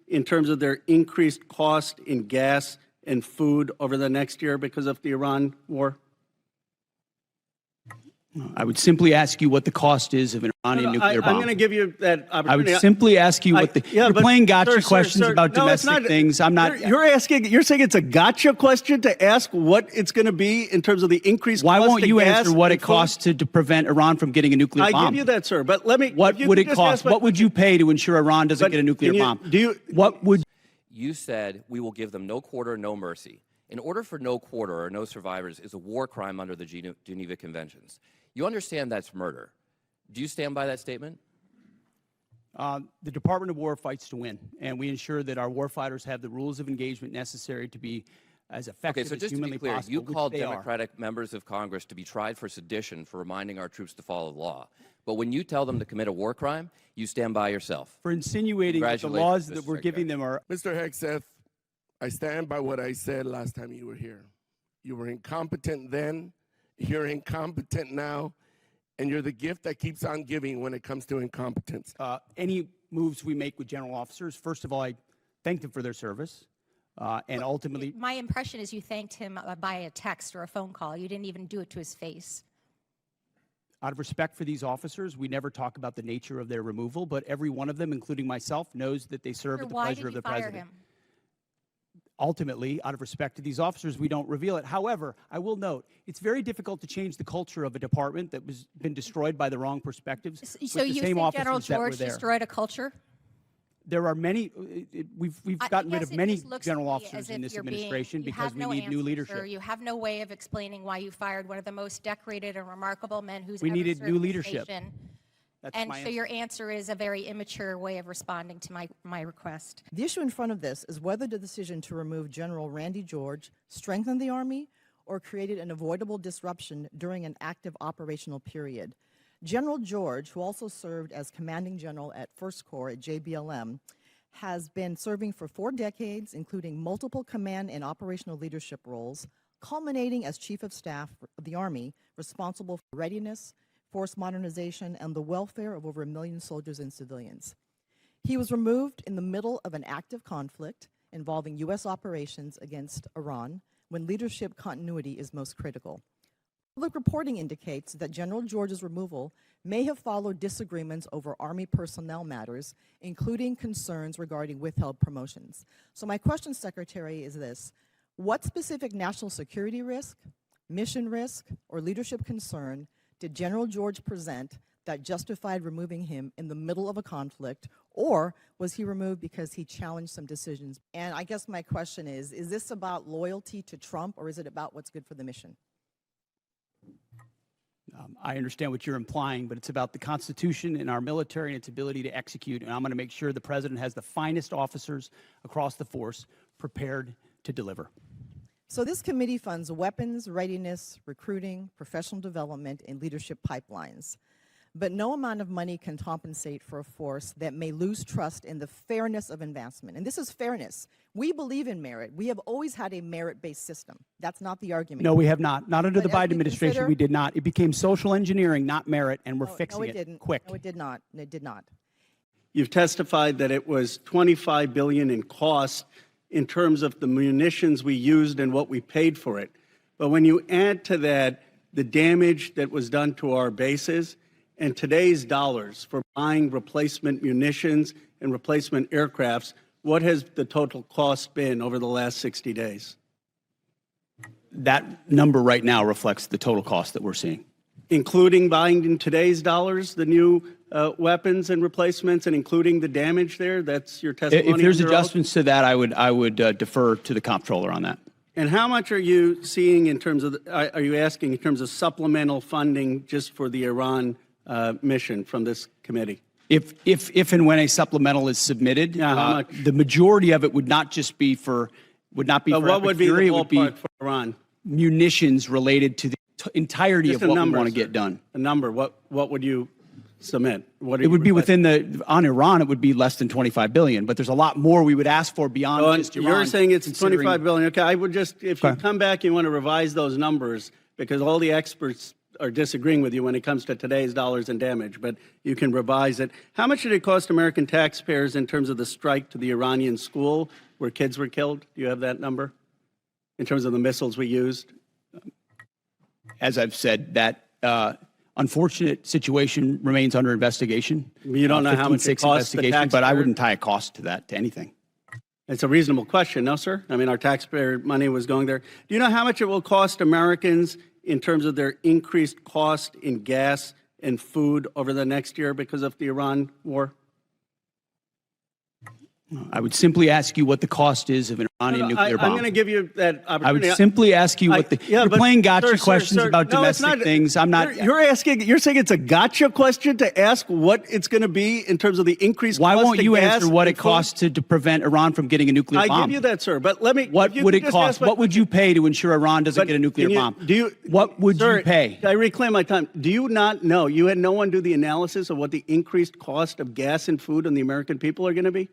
in terms of their increased cost in gas and food over the next year because of the Iran war? I would simply ask you what the cost is of an Iranian nuclear bomb. I'm going to give you that opportunity. I would simply ask you what the... you're playing gotcha questions about domestic things. I'm not... You're saying it's a gotcha question to ask what it's going to be in terms of the increased cost of gas. Why won't you answer what it costs to prevent Iran from getting a nuclear bomb? I give you that, sir, but let me... What would it cost? What would you pay to ensure Iran doesn't get a nuclear bomb? What would... You said we will give them no quarter, no mercy. In order for no quarter or no survivors is a war crime under the Geneva Conventions. You understand that's murder. Do you stand by that statement? The Department of War fights to win, and we ensure that our warfighters have the rules of engagement necessary to be as effective as humanly possible. Okay, so just to be clear, you called Democratic members of Congress to be tried for sedition for reminding our troops to follow the law. But when you tell them to commit a war crime, you stand by yourself. For insinuating that the laws that we're giving them are... Mr. Hegseth, I stand by what I said last time you were here. You were incompetent then, you're incompetent now, and you're the gift that keeps on giving when it comes to incompetence. Any moves we make with general officers, first of all, I thank them for their service, and ultimately... My impression is you thanked him by a text or a phone call. You didn't even do it to his face. Out of respect for these officers, we never talk about the nature of their removal, but every one of them, including myself, knows that they serve at the pleasure of the president. Him? Ultimately, out of respect to these officers, we don't reveal it. However, I will note, it's very difficult to change the culture of a department that was been destroyed by the wrong perspectives. So you think General George destroyed a culture? There are many, we've gotten rid of many general officers in this administration because we need new leadership. You have no way of explaining why you fired one of the most decorated and remarkable men who's we ever needed served new the leadership. Nation. That's and my so answer. your answer is a very immature way of responding to my request. The issue in front of this is whether the decision to remove General Randy George strengthened the Army or created an avoidable disruption during an active operational period. General George, who also served as commanding general at 1st Corps at JBLM, has been serving for 4 decades, including multiple command and operational leadership roles, culminating as Chief of Staff of the Army, responsible for readiness, force modernization, and the welfare of over 1 million soldiers and civilians. He was removed in the middle of an active conflict involving U.S. operations against Iran when leadership continuity is most critical. Public reporting indicates that General George's removal may have followed disagreements over Army personnel matters, including concerns regarding withheld promotions. So my question, Secretary, is this: what specific national security risk, mission risk, or leadership concern did General George present that justified removing him in the middle of a conflict, or was he removed because he challenged some decisions? And I guess my question is this about loyalty to Trump, or is it about what's good for the mission? I understand what you're implying, but it's about the Constitution and our military and its ability to execute, and I'm going to make sure the President has the finest officers across the force prepared to deliver. So this committee funds weapons, readiness, recruiting, professional development, and leadership pipelines. But no amount of money can compensate for a force that may lose trust in the fairness of advancement. And this is fairness. We believe in merit. We have always had a merit-based system. That's not the argument. No, we have not. Not under the Biden administration, we did not. It became social engineering, not merit, and we're fixing it quick. No, it did not. It did not. You've testified that it was $25 billion in cost in terms of the munitions we used and what we paid for it. But when you add to that the damage that was done to our bases and today's dollars for buying replacement munitions and replacement aircrafts, what has the total cost been over the last 60 days? That number right now reflects the total cost that we're seeing. Including buying in today's dollars the new weapons and replacements, and including the damage there? That's your testimony? If there's adjustments to that, I would defer to the comptroller on that. And how much are you seeing in terms of, are you asking in terms of supplemental funding just for the Iran mission from this committee? If and when a supplemental is submitted, the majority of it would not just be for, would not be for what would be the ballpark for Iran? Munitions related to the entirety just of what we want to get done. A number, what would you submit? It would be within the, on Iran, it would be less than $25 billion, but there's a lot more we would ask for beyond just Iran. You're saying it's $25 billion. Okay, I would just, if you come back, you want to revise those numbers, because all the experts are disagreeing with you when it comes to today's dollars and damage, but you can revise it. How much did it cost American taxpayers in terms of the strike to the Iranian school where kids were killed? Do you have that number in terms of the missiles we used? As I've said, that unfortunate situation remains under investigation. You don't know how much it costs the investigation, but I taxpayer? wouldn't tie a cost to that, to anything. It's a reasonable question, no, sir? I mean, our taxpayer money was going there. Do you know how much it will cost Americans in terms of their increased cost in gas and food over the next year because of the Iran war? I would simply ask you what the cost is of an Iranian nuclear bomb. I'm going to give you that opportunity. I would simply ask you what the. You're playing gotcha questions about domestic things. I'm not. You're saying it's a gotcha question to ask what it's going to be in terms of the increased cost of gas. Why won't you answer what it food? costs to prevent Iran from getting a nuclear bomb? I give you that, sir. But let me. What would it cost? What would you pay to ensure Iran doesn't get a nuclear bomb? What would you pay? I reclaim my time. Do you not know? You had no one do the analysis of what the increased cost of gas and food on the American people are going to be?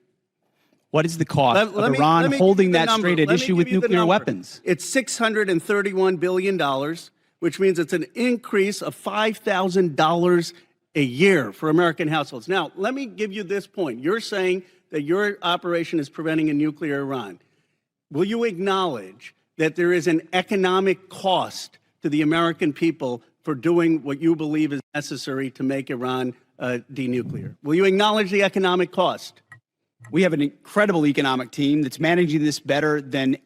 What is the cost of Iran holding that straight at issue with nuclear weapons? It's $631 billion, which means it's an increase of $5,000 a year for American households. Now, let me give you this point. You're saying that your operation is preventing a nuclear Iran. Will you acknowledge that there is an economic cost to the American people for doing what you believe is necessary to make Iran denuclear? Will you acknowledge the economic cost? We have an incredible economic team that's managing this better than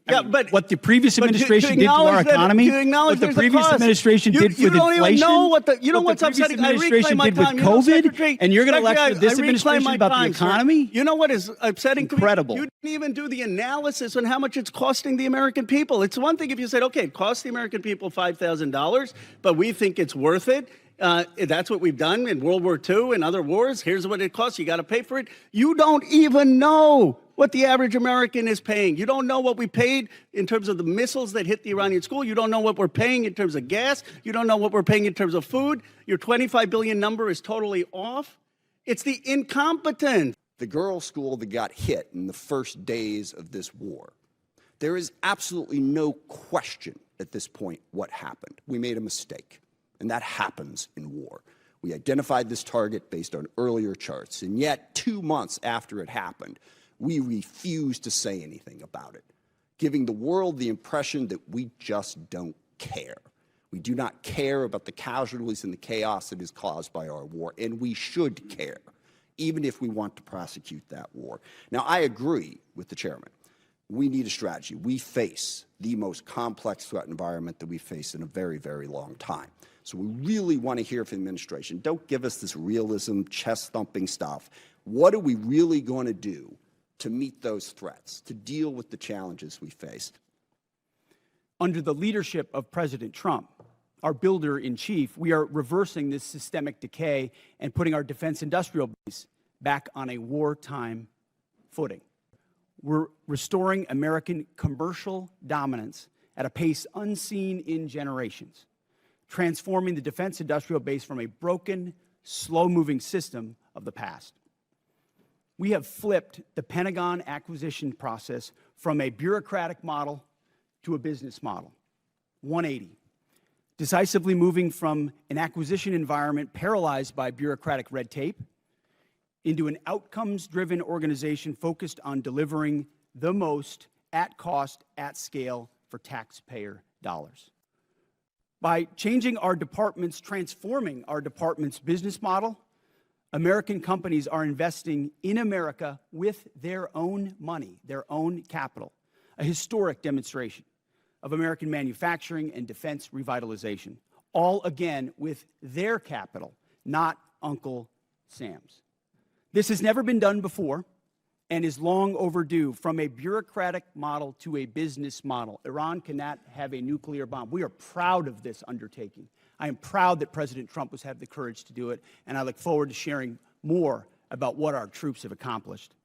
but what the previous administration did to our economy, what the previous administration did with inflation, what the previous administration did with COVID, and you're going to lecture this administration about the economy? You know what is upsetting? Incredible. You didn't even do the analysis on how much it's costing the American people. It's one thing if you said, okay, it costs the American people $5,000, but we think it's worth it. That's what we've done in World War II and other wars. Here's what it costs. You got to pay for it. You don't even know what the average American is paying. You don't know what we paid in terms of the missiles that hit the Iranian school. You don't know what we're paying in terms of gas. You don't know what we're paying in terms of food. Your 25 billion number is totally off. It's the incompetence. The girls' school that got hit in the first days of this war. There is absolutely no question at this point what happened. We made a mistake. And that happens in war. We identified this target based on earlier charts, and yet 2 months after it happened, we refused to say anything about it, giving the world the impression that we just don't care. We do not care about the casualties and the chaos that is caused by our war, and we should care, even if we want to prosecute that war. Now, I agree with the chairman. We need a strategy. We face the most complex threat environment that we face in a very, very long time. So we really want to hear from the administration. Don't give us this realism, chest-thumping stuff. What are we really going to do to meet those threats, to deal with the challenges we face? Under the leadership of President Trump, our builder-in-chief, we are reversing this systemic decay and putting our defense industrial base back on a wartime footing. We're restoring American commercial dominance at a pace unseen in generations, transforming the defense industrial base from a broken, slow-moving system of the past. We have flipped the Pentagon acquisition process from a bureaucratic model to a business model, 180, decisively moving from an acquisition environment paralyzed by bureaucratic red tape into an outcomes-driven organization focused on delivering the most at cost, at scale for taxpayer dollars. By changing our departments, transforming our department's business model, American companies are investing in America with their own money, their own capital, a historic demonstration of American manufacturing and defense revitalization, all again with their capital, not Uncle Sam's. This has never been done before and is long overdue. From a bureaucratic model to a business model, Iran cannot have a nuclear bomb. We are proud of this undertaking. I am proud that President Trump has had the courage to do it, and I look forward to sharing more about what our troops have accomplished.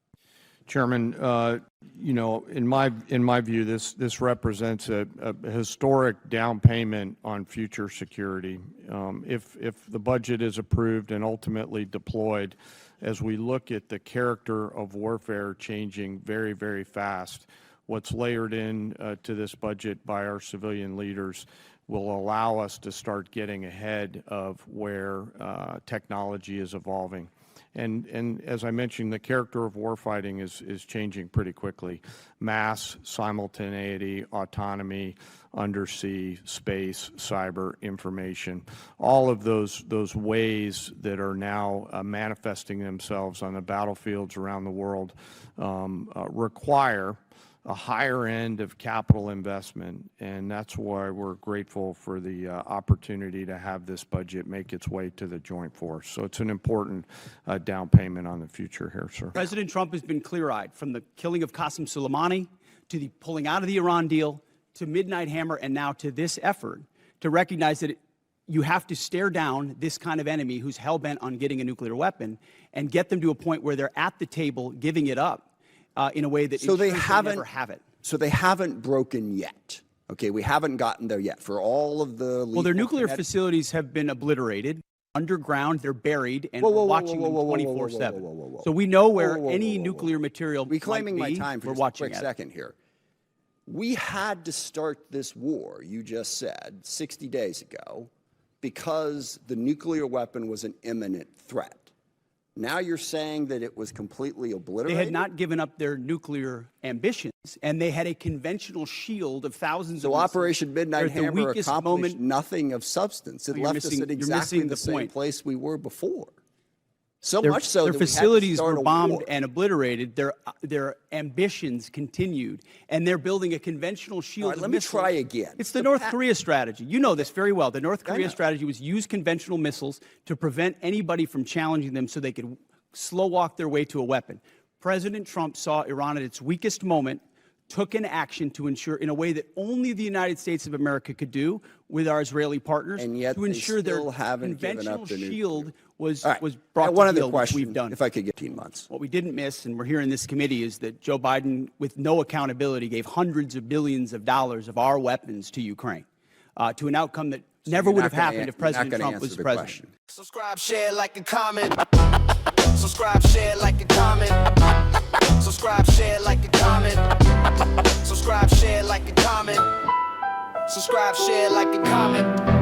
Chairman, you know, in my view, this represents a historic down payment on future security. If the budget is approved and ultimately deployed, as we look at the character of warfare changing very, very fast, what's layered in to this budget by our civilian leaders will allow us to start getting ahead of where technology is evolving. And as I mentioned, the character of warfighting is changing pretty quickly. Mass, simultaneity, autonomy, undersea, space, cyber, information, all of those ways that are now manifesting themselves on the battlefields around the world require a higher end of capital investment, and that's why we're grateful for the opportunity to have this budget make its way to the joint force. So it's an important down payment on the future here, sir. President Trump has been clear-eyed, from the killing of Qasem Soleimani to the pulling out of the Iran deal to Midnight Hammer and now to this effort to recognize that you have to stare down this kind of enemy who's hell-bent on getting a nuclear weapon and get them to a point where they're at the table giving it up in a way that so they never have it. So they haven't broken yet. Okay, we haven't gotten there yet. For all of the well, their nuclear facilities have been obliterated. Underground, they're buried, and we're watching them 24/7. So we know where any nuclear material reclaiming might be. My time for we're just watching a quick second here. We had to start this war, you just said, 60 days ago, because the nuclear weapon was an imminent threat. Now you're saying that it was completely obliterated? They had not given up their nuclear ambitions, and they had a conventional shield of thousands of missiles. So Operation Midnight Hammer accomplished nothing of substance. It left us at exactly the same place we were before. So much so that their facilities we had to were start bombed a war. and obliterated. Their ambitions continued, and they're building a conventional shield. All right, of let me missiles. try again. It's the North Korea strategy. You know this very well. The North Korea strategy was use conventional missiles to prevent anybody from challenging them, so they could slow walk their way to a weapon. President Trump saw Iran at its weakest moment, took an action to ensure, in a way that only the United States of America could do with our Israeli partners, and yet to ensure their conventional shield was brought one to other heel, question, which we've done. if I could get 18 months. What we didn't miss, and we're here in this committee, is that Joe Biden, with no accountability, gave hundreds of billions of dollars of our weapons to Ukraine, to an outcome that never would have happened if President Trump was president. Question. Subscribe, share, like, and comment. Subscribe, share, like, and comment. Subscribe, share, like, and comment. Subscribe, share, like, and comment. Subscribe, share, like, and comment.